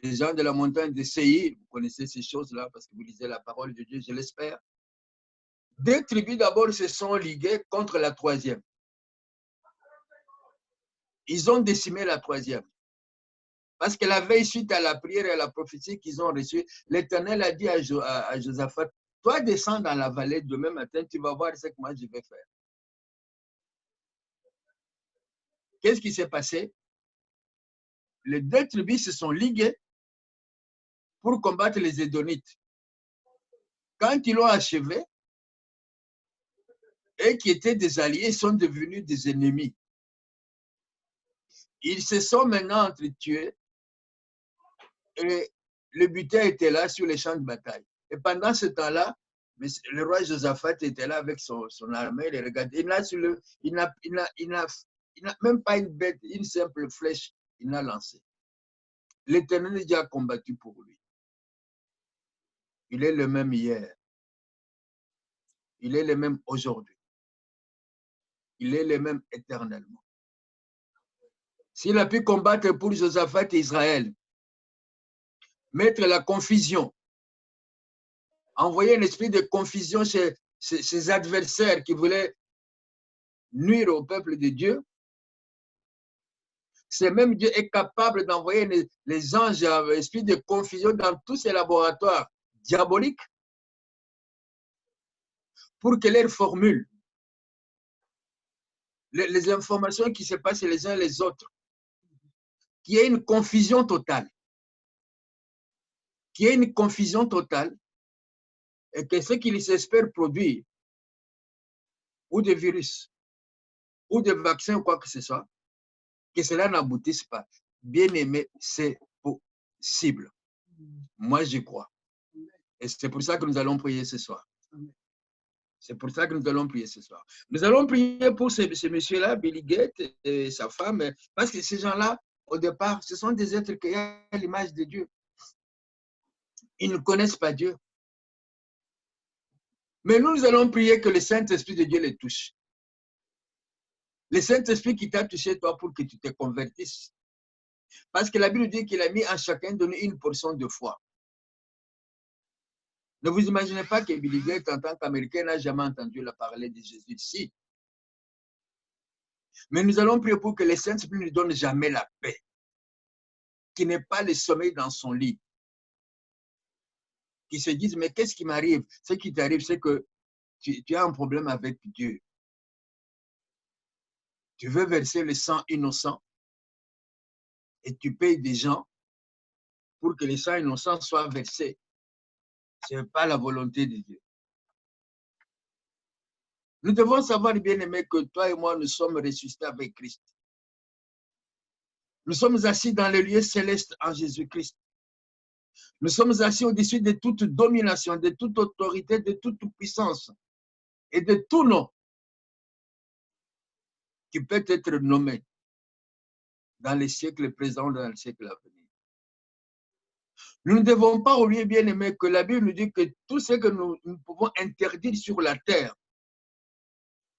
Les gens de la montagne de Séir, vous connaissez ces choses-là parce que vous lisez la parole de Dieu, je l'espère. 2 tribus d'abord se sont liguées contre la 3e. Ils ont décimé la 3e. Parce que la veille, suite à la prière et à la prophétie qu'ils ont reçue, l'Éternel a dit à Josaphat, toi descends dans la vallée demain matin, tu vas voir ce que moi je vais faire. Qu'est-ce qui s'est passé? Les 2 tribus se sont liguées pour combattre les Édonites. Quand ils l'ont achevé, et qui étaient des alliés, sont devenus des ennemis. Ils se sont maintenant entretués et le butin était là sur les champs de bataille. Et pendant ce temps-là, le roi Josaphat était là avec son armée, il regardait. Il n'a même pas une bête, une simple flèche, il n'a lancé. L'Éternel a combattu pour lui. Il est le même hier. Il est le même aujourd'hui. Il est le même éternellement. S'il a pu combattre pour Josaphat et Israël, mettre la confusion, envoyer un esprit de confusion chez ses adversaires qui voulaient nuire au peuple de Dieu, c'est même Dieu est capable d'envoyer les anges à l'esprit de confusion dans tous ces laboratoires diaboliques pour que leurs formules, les informations qui se passent les uns les autres, qu'il y ait une confusion totale. Qu'il y ait une confusion totale et que ce qu'ils espèrent produire, ou des virus, ou des vaccins, ou quoi que ce soit, que cela n'aboutisse pas. Bien aimé, c'est possible. Moi, j'y crois. Et c'est pour ça que nous allons prier ce soir. C'est pour ça que nous allons prier ce soir. Nous allons prier pour ce monsieur-là, Billy Gates et sa femme, parce que ces gens-là, au départ, ce sont des êtres qui ont l'image de Dieu. Ils ne connaissent pas Dieu. Mais nous allons prier que le Saint-Esprit de Dieu les touche. Le Saint-Esprit qui t'a touché toi pour que tu te convertisses. Parce que la Bible dit qu'il a mis à chacun donné une portion de foi. Ne vous imaginez pas que Billy Gates, en tant qu'Américain, n'a jamais entendu la parler de Jésus. Si. Mais nous allons prier pour que le Saint-Esprit ne lui donne jamais la paix. Qu'il n'ait pas le sommeil dans son lit. Qu'il se dise, mais qu'est-ce qui m'arrive? Ce qui t'arrive, c'est que tu as un problème avec Dieu. Tu veux verser le sang innocent et tu payes des gens pour que le sang innocent soit versé. Ce n'est pas la volonté de Dieu. Nous devons savoir, bien aimé, que toi et moi, nous sommes ressuscités avec Christ. Nous sommes assis dans les lieux célestes en Jésus-Christ. Nous sommes assis au-dessus de toute domination, de toute autorité, de toute puissance et de tout nom qui peut être nommé dans les siècles présents, dans le siècle à venir. Nous ne devons pas oublier, bien aimé, que la Bible nous dit que tout ce que nous pouvons interdire sur la terre,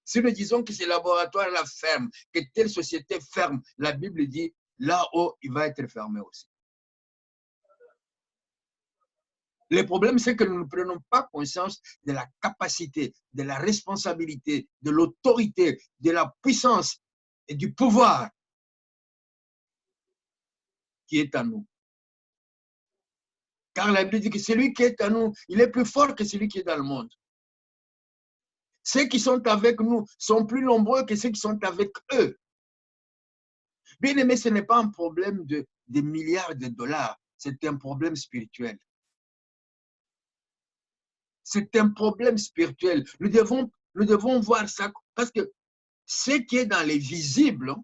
si nous disons que ces laboratoires-là ferment, que telle société ferme, la Bible dit là-haut, il va être fermé aussi. Le problème, c'est que nous ne prenons pas conscience de la capacité, de la responsabilité, de l'autorité, de la puissance et du pouvoir qui est à nous. Car la Bible dit que celui qui est à nous, il est plus fort que celui qui est dans le monde. Ceux qui sont avec nous sont plus nombreux que ceux qui sont avec eux. Bien aimé, ce n'est pas un problème de milliards de dollars, c'est un problème spirituel. C'est un problème spirituel. Nous devons voir ça parce que ce qui est dans les visibles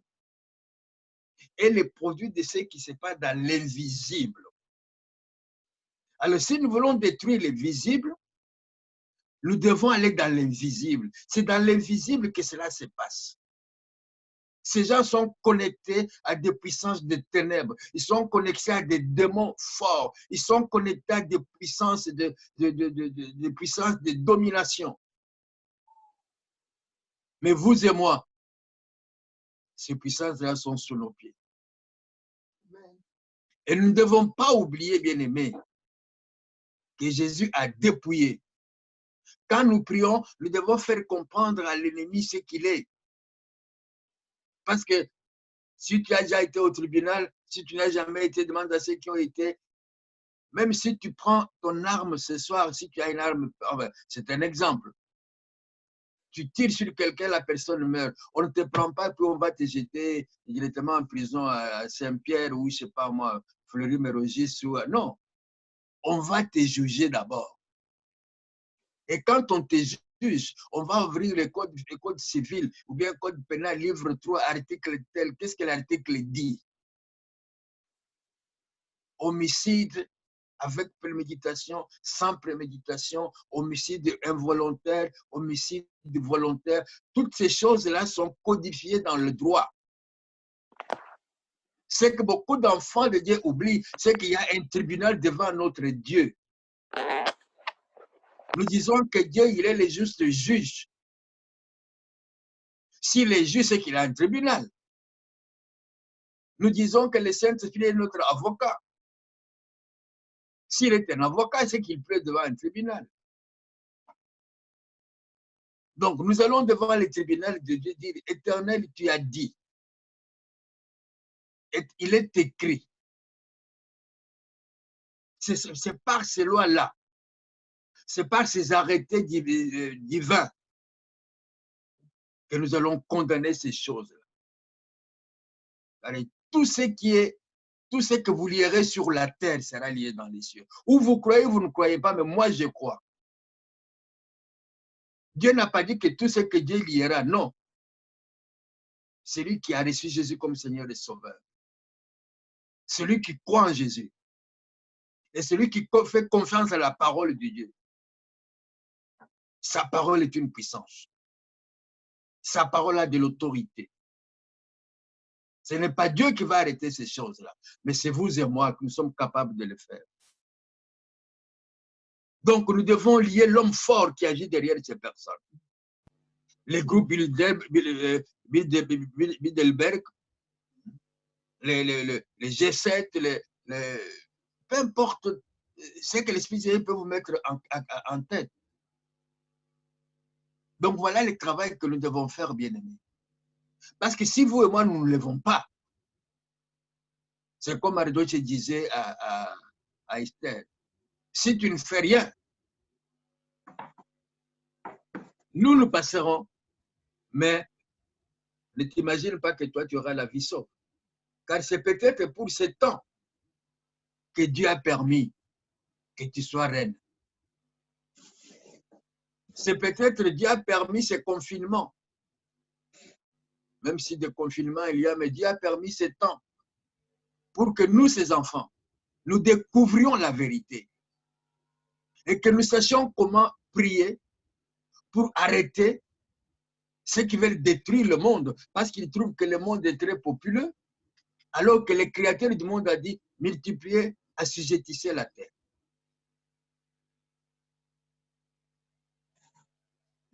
est le produit de ce qui se passe dans l'invisible. Alors, si nous voulons détruire les visibles, nous devons aller dans l'invisible. C'est dans l'invisible que cela se passe. Ces gens sont connectés à des puissances de ténèbres. Ils sont connectés à des démons forts. Ils sont connectés à des puissances de domination. Mais vous et moi, ces puissances-là sont sous nos pieds. Et nous ne devons pas oublier, bien-aimés, que Jésus a dépouillé. Quand nous prions, nous devons faire comprendre à l'ennemi ce qu'il est. Parce que si tu as déjà été au tribunal, si tu n'as jamais été, demande à ceux qui ont été, même si tu prends ton arme ce soir, si tu as une arme, c'est un exemple. Tu tires sur quelqu'un, la personne meurt. On ne te prend pas, puis on va te jeter directement en prison à Saint-Pierre ou, je ne sais pas moi, Fleury-Mérogis. Non, on va te juger d'abord. Et quand on te juge, on va ouvrir le code civil ou bien le code pénal, livre 3, article tel. Qu'est-ce que l'article dit? Homicide avec préméditation, sans préméditation, homicide involontaire, homicide volontaire. Toutes ces choses-là sont codifiées dans le droit. Ce que beaucoup d'enfants de Dieu oublient, c'est qu'il y a un tribunal devant notre Dieu. Nous disons que Dieu, il est le juste juge. S'il est juste, c'est qu'il a un tribunal. Nous disons que le Saint-Esprit est notre avocat. S'il est un avocat, c'est qu'il plaide devant un tribunal. Donc, nous allons devant le tribunal de Dieu dire, Éternel, tu as dit. Et il est écrit. C'est par ces lois-là, c'est par ces arrêtés divins que nous allons condamner ces choses-là. Tout ce que vous lierez sur la terre sera lié dans les cieux. Ou vous croyez ou vous ne croyez pas, mais moi je crois. Dieu n'a pas dit que tout ce que Dieu liera, non. Celui qui a reçu Jésus comme Seigneur et Sauveur. Celui qui croit en Jésus. Et celui qui fait confiance à la parole de Dieu. Sa parole est une puissance. Sa parole a de l'autorité. Ce n'est pas Dieu qui va arrêter ces choses-là, mais c'est vous et moi qui nous sommes capables de le faire. Donc, nous devons lier l'homme fort qui agit derrière ces personnes. Les groupes Bilderberg, les G7, peu importe ce que l'Esprit de Dieu peut vous mettre en tête. Donc, voilà le travail que nous devons faire, bien-aimés. Parce que si vous et moi, nous ne levons pas, c'est comme Mardoché disait à Esther, si tu ne fais rien, nous passerons, mais ne t'imagine pas que toi, tu auras la vie sauve. Car c'est peut-être pour ce temps que Dieu a permis que tu sois reine. C'est peut-être Dieu a permis ce confinement. Même si de confinement il y a, mais Dieu a permis ce temps pour que nous, ces enfants, nous découvrions la vérité et que nous sachions comment prier pour arrêter ceux qui veulent détruire le monde parce qu'ils trouvent que le monde est très populeux, alors que le Créateur du monde a dit multipliez, assujettissez la terre.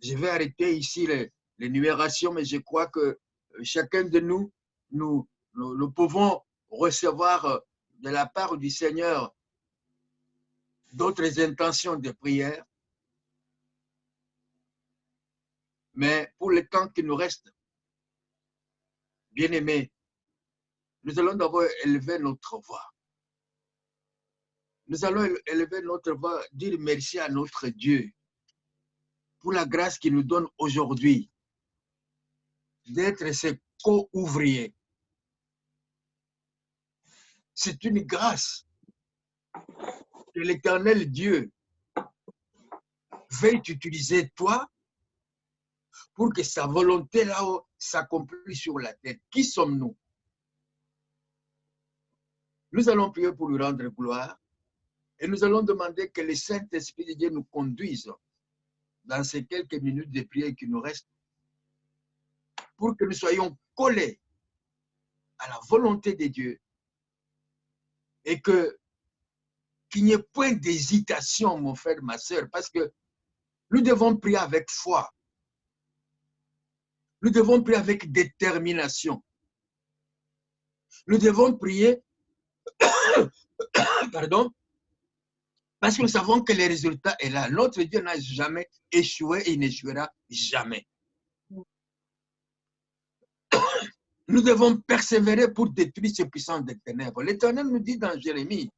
Je vais arrêter ici les numérations, mais je crois que chacun de nous pouvons recevoir de la part du Seigneur d'autres intentions de prière. Mais pour le temps qui nous reste, bien-aimés, nous allons d'abord élever notre voix. Nous allons élever notre voix, dire merci à notre Dieu. pour la grâce qu'il nous donne aujourd'hui d'être ses co-ouvriers. C'est une grâce que l'Éternel Dieu veuille t'utiliser toi pour que sa volonté là-haut s'accomplisse sur la terre. Qui sommes-nous? Nous allons prier pour lui rendre gloire et nous allons demander que le Saint-Esprit de Dieu nous conduise dans ces quelques minutes de prière qui nous restent pour que nous soyons collés à la volonté de Dieu et qu'il n'y ait point d'hésitation, mon frère, ma soeur, parce que nous devons prier avec foi. Nous devons prier avec détermination. Nous devons prier, pardon, parce que nous savons que le résultat est là. Notre Dieu n'a jamais échoué et il n'échouera jamais. Nous devons persévérer pour détruire ces puissances des ténèbres. L'Éternel nous dit dans Jérémie,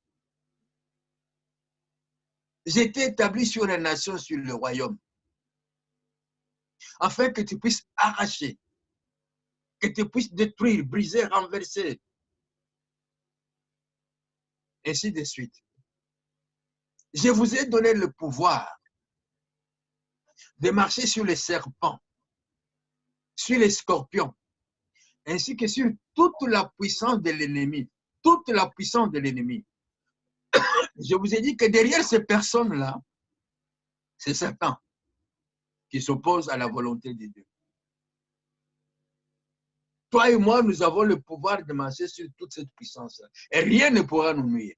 j'étais établi sur les nations, sur le royaume, afin que tu puisses arracher, que tu puisses détruire, briser, renverser, ainsi de suite. Je vous ai donné le pouvoir de marcher sur les serpents, sur les scorpions, ainsi que sur toute la puissance de l'ennemi. Toute la puissance de l'ennemi. Je vous ai dit que derrière ces personnes-là, c'est Satan qui s'oppose à la volonté de Dieu. Toi et moi, nous avons le pouvoir de marcher sur toute cette puissance-là. Et rien ne pourra nous nuire.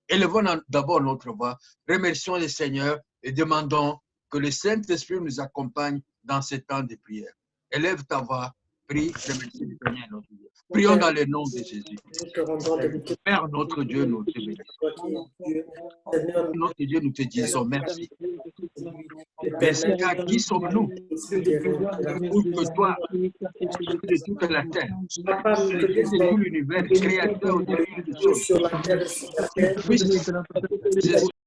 Élevons d'abord notre voix, remercions le Seigneur et demandons que le Saint-Esprit nous accompagne dans ce temps de prière. Élève ta voix, prie, remercie le Seigneur notre Dieu. Prions dans le nom de Jésus. Père notre Dieu, nous te bénissons. Notre Dieu, nous te disons merci. Merci car qui sommes-nous pour que toi, de toute la terre, de tout l'univers, créateur de toutes choses,